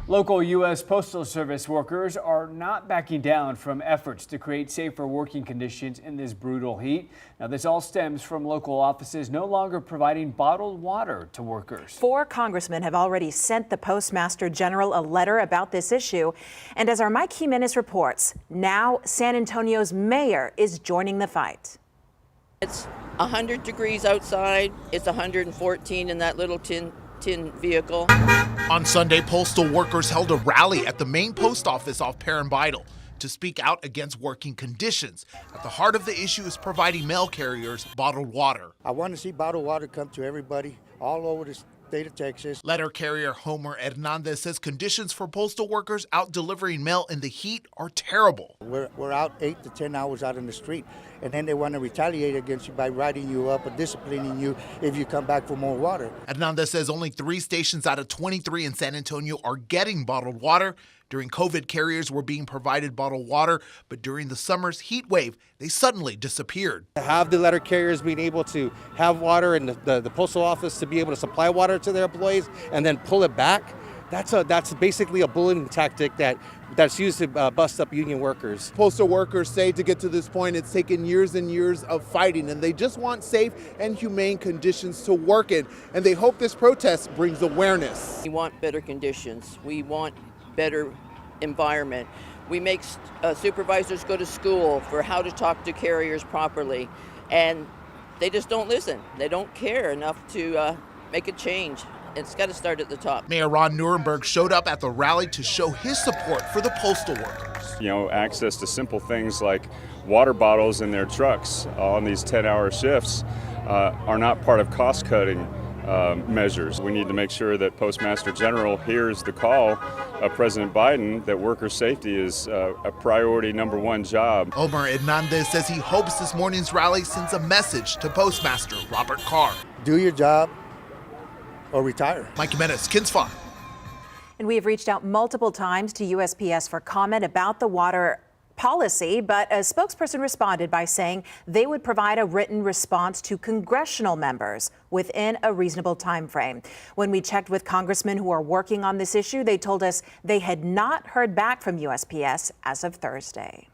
Local U.S. Postal Service workers are not backing down from efforts to create safer working conditions in this brutal heat. Now, this all stems from local offices no longer providing bottled water to workers. 4 congressmen have already sent the Postmaster General a letter about this issue. And as our Mike Jimenez reports, now San Antonio's mayor is joining the fight. It's 100 degrees outside. It's 114 in that little tin vehicle. On Sunday, postal workers held a rally at the main post office off Perrin Vital to speak out against working conditions. At the heart of the issue is providing mail carriers bottled water. I want to see bottled water come to everybody all over the state of Texas. Letter carrier Homer Hernandez says conditions for postal workers out delivering mail in the heat are terrible. We're out 8 to 10 hours out in the street, and then they want to retaliate against you by writing you up or disciplining you if you come back for more water. Hernandez says only 3 stations out of 23 in San Antonio are getting bottled water. During COVID, carriers were being provided bottled water, but during the summer's heat wave, they suddenly disappeared. To have the letter carriers being able to have water and the postal office to be able to supply water to their employees and then pull it back, that's basically a bullying tactic that's used to bust up union workers. Postal workers say to get to this point, it's taken years and years of fighting, and they just want safe and humane conditions to work in, and they hope this protest brings awareness. We want better conditions. We want better environment. We make supervisors go to school for how to talk to carriers properly, and they just don't listen. They don't care enough to make a change. It's got to start at the top. Mayor Ron Nuremberg showed up at the rally to show his support for the postal workers. You know, access to simple things like water bottles in their trucks on these 10-hour shifts are not part of cost-cutting measures. We need to make sure that Postmaster General hears the call of President Biden that worker safety is a priority #1 job. Homer Hernandez says he hopes this morning's rally sends a message to Postmaster Robert Carr. Do your job or retire. Mike Jimenez, KINS 5. And we have reached out multiple times to USPS for comment about the water policy, but a spokesperson responded by saying they would provide a written response to congressional members within a reasonable time frame. When we checked with congressmen who are working on this issue, they told us they had not heard back from USPS as of Thursday.